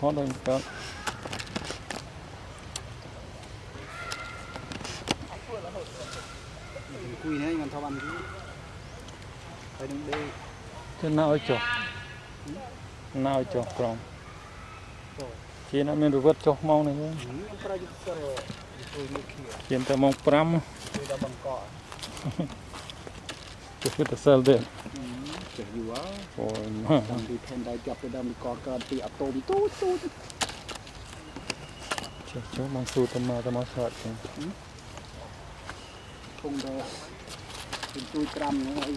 khó đâu các cùi này còn thao ăn chứ phải đừng đi thế nào cho from chỉ nó mình được vớt cho mong này thôi chỉ ta mong pramจะพูดแต่เซลเด่น จะอยู่วะ โอ้ย ดำดีแทนได้จับไปดำดีกอดกันตีอัตโตมตู้ เจ้ามังสูตรมาสอดกัน คงได้เป็นตู้ตรำนะไอ้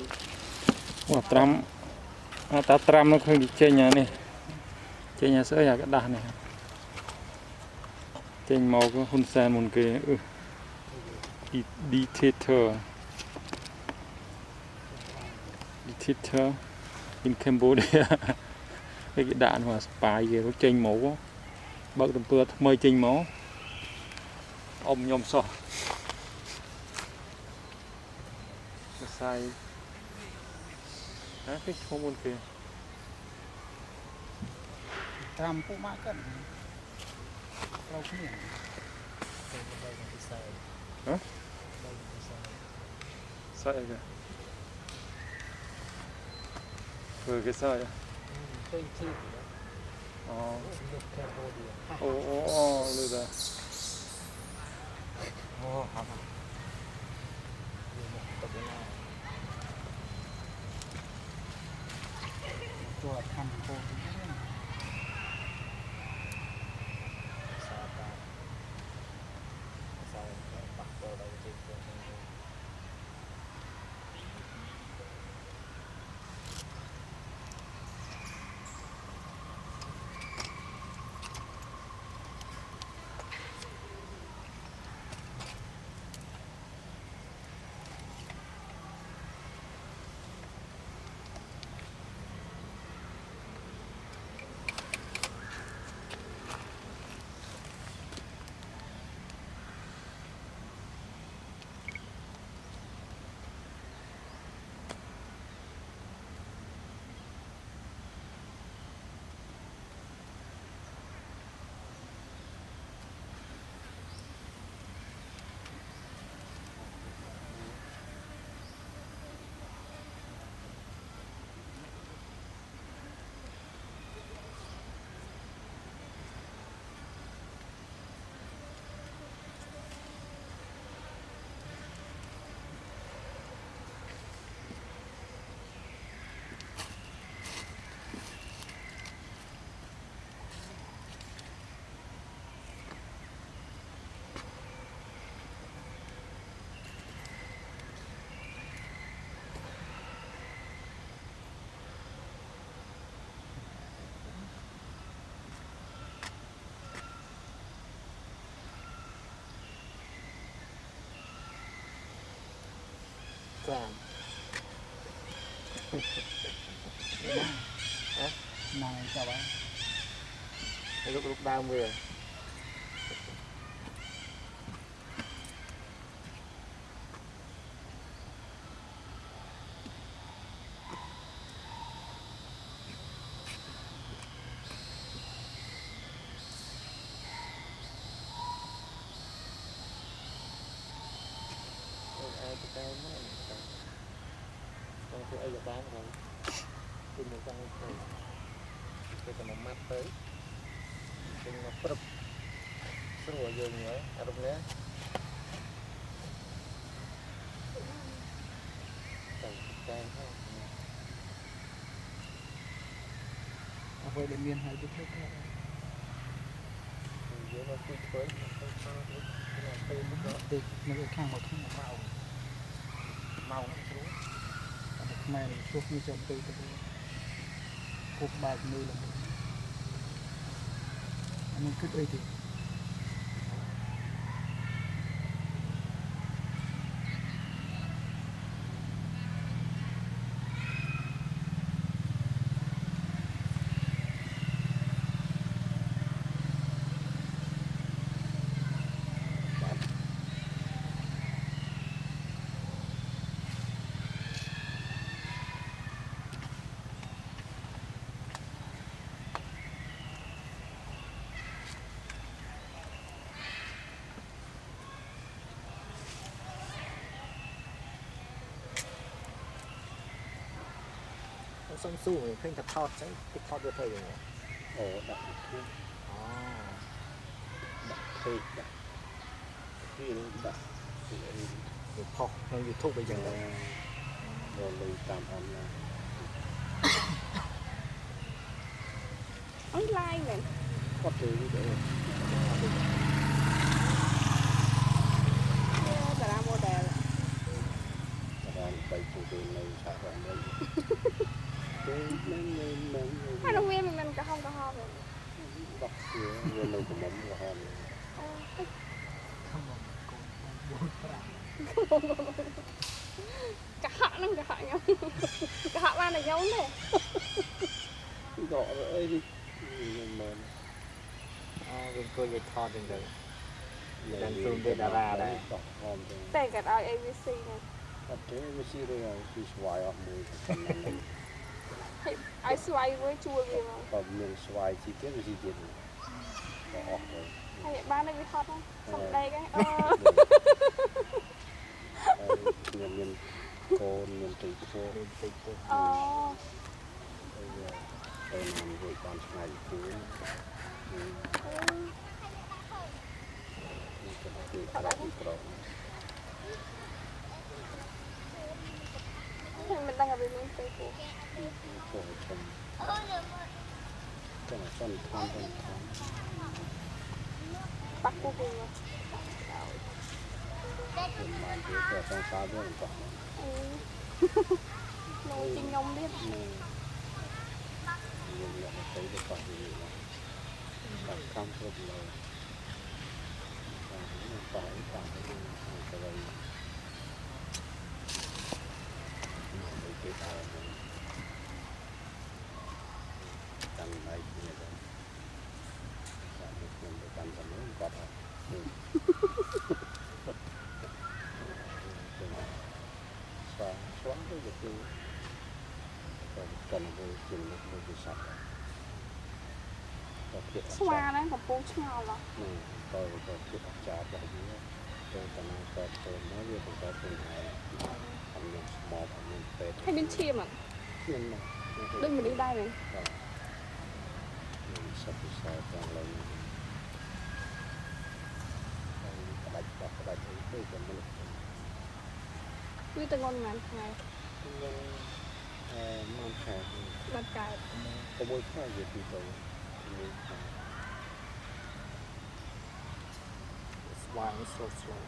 ว่าตรำตาตรำnó không được chơi nhà này chơi nhà sữa nhà cái đàn này chơi màu cái hun sen một cái dictator in Cambodia cái đạn mà spy gì nó chơi màu bớt tầm bữa mời chơi máu ông nhom sọ sai cái không muốn kìa ตรำปุ๊บมากกันเราเขียน sai kìa vừa cái sai à lừa raตัวทำโค Làm này chào bạn lúc 30 cái ấy là bán rồi tin một con cái còn mắt tới tin nó prấp rồi giờ nữa ở trong đấy càng thôi với đến miền hay chút chút dưới nó quy tới nó cái khang một màu màu nó xuống mày suốt như trong tư cục bạc như là mình cứ đây thì សុំស៊ូឃើញតែថតចឹងតិចថតវាធ្វើយ៉ាងណា អូដាក់ទូ អូ ដាក់ភេកដាក់វាដាក់ពីអី វាផុសក្នុង YouTube អីចឹងទៅ រលុយតាមអនឡាញ អនឡាញមែន គាត់ទៅវីដេអូ តារាម៉ូដែល បានបីទូទៅនៅឆាករបស់នេះទៅនឹងនឹង ហើយនោះវាមិនកំហំទេ បាក់វាវានៅកំមុំរហូត កុហកហ្នឹងកុហកខ្ញុំកុហកបានតែខ្ញុំទេ ដកអីនេះមិន អូវាអង្គុយនិយាយថតចឹងទៅ Dan film về Đà Ra đấy. ដកហមទៅ តែគាត់ឲ្យ ABC ហ្នឹង អត់ទេវាស៊ីរឿងពីស្វាយអស់មួយប៉ុណ្ណឹង ឲ្យស្វ័យមួយជួលវាមក បើមានស្វាយជីទៀតវាស៊ីទៀតក៏អស់ទៅ ហើយបានតែវាថតហ្នឹងសំដែកហ្នឹងខ្ញុំមានកូនមានទីធ្វើ មានតិចទៅ អូ ទៅណាមួយបានឆ្ងាយគូននេះក៏គឺក្រៅពីក្រៅ ខ្ញុំមិនដឹងថាវាមានពេលពួក ចូលខ្ញុំក៏មិនសំខាន់ទៅខាង បាក់ពួកវាមក ខ្ញុំបានទៅទៅសង្សារវាមិនតោះ នៅជាខ្ញុំទៀត ខ្ញុំយកមកទៅទៅគាត់វិញបាទកម្មគ្រប់លើបាទតើតាមទៅទៅវិញទៅគេដើរតាមដៃគ្នាទៅតាមខ្ញុំទៅតាមទៅគាត់ហ่ะស្វាទៅទៅគឺកាន់ទៅជាមួយពិសោធន៍ទៅភាព ស្វាហ្នឹងកំពុងឆ្ងល់ហ៎ ទៅភាពអាចារ្យរបស់វាទៅតាមកើតទៅមកវាបង្កើតខ្លួនឯងអត់មានស្មោកអត់មានពេទ្យ ហើយមានឈាមអត់ មានមក ដូចមនុស្សដែរមែន មានសត្វពិសោធន៍ទាំងឡើងផ្ដាច់អីទៅតែមនុស្ស វាទៅងន់មិនថ្ងៃ ខ្ញុំមកខែ បាត់កើត 6ខែវាទីទៅមានខែ ស្វាយស្លូតស្លូត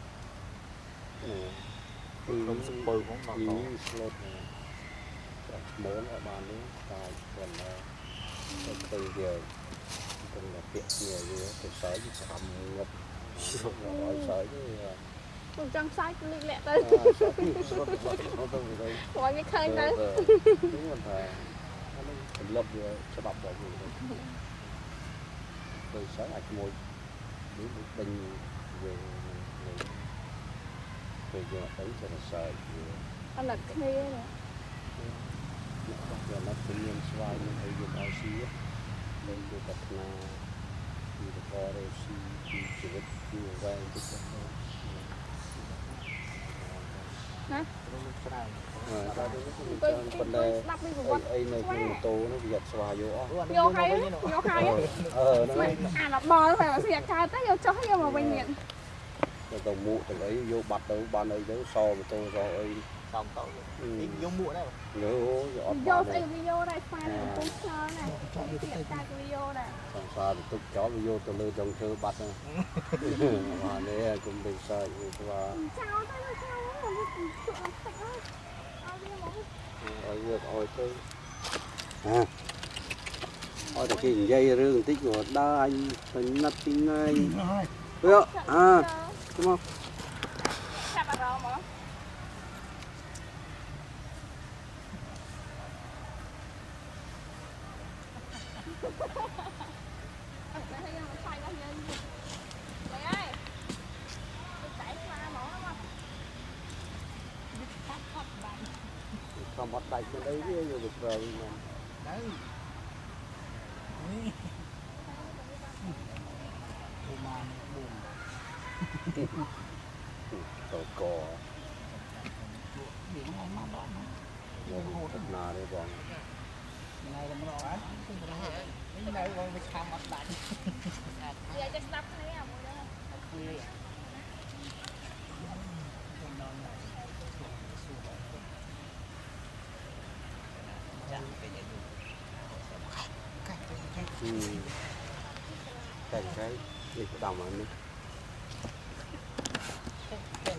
ខ្ញុំ សំពៅផងដល់ ពី ត ស្លូតតែស្មូនអត់បាននេះតែគាត់ទៅទៅវាទៅពាក់គ្នាវាទៅសើចស្អំងប់ឲ្យសើចទេ ខ្ញុំចង់ខ្សែគឺលិចលាក់ទៅ ស្លូតស្លូតទៅទៅ ព្រោះវាឃើញទៅ đúng rồi thầy nó lập vừa cho đọc được rồi sáng ai môi đến bình về về giờ tới cho nó sợ អត់គ្នា giờ nó tự nhiên xoay như thấy dùng ao xí đây được tập là như được co rồi xí chỉ biết như vậy chứ không ច្រើន ប៉ុន្តែអីនៅក្នុងម៉ូតូនោះវាស្វាយយកអស់ យកហើយយកហើយ ហ្នឹង អាដល់បលហើយមកស្រាកើតទៅយកចុះយកមកវិញទៀត ទៅមួកទាំងអីយកបាត់ទៅបានអីទៅសម៉ូតូសអី សំតោយកមួកដែរ លើយកអត់ យកស្អីវីដេអូដែរស្មានកំពុងឆ្ងល់ណាស់ទៀតតែវីដេអូដែរ សង្សារទៅទុកចោលវាយកទៅលើចុងឈើបាត់ហ្នឹងបាទនេះគុំទៅសើចវាស្វា ចោលទៅចោលមកវាទឹកហើយឲ្យវាមក ឲ្យទៅឲ្យតែគេនិយាយរឿងបន្តិចក៏ដើរអញទៅណាត់ពីថ្ងៃយកទៅមក ចាប់អារម្មណ៍មកអត់តែយើងមិនខ្លាចដល់យើងឡើយហើយតែស្មាហ្មងមកវាឆាប់បាត់ ខំអត់ដាច់មិនអីវាយកទៅប្រើវិញហ្នឹង ទៅនេះអូបានបួន ទៅកយកហូតណាទេបង ngày là nó ăn những ngày còn bị tham ăn đánh Giờ cho stop thấy à mua đó khuya cái gì đồng anh cái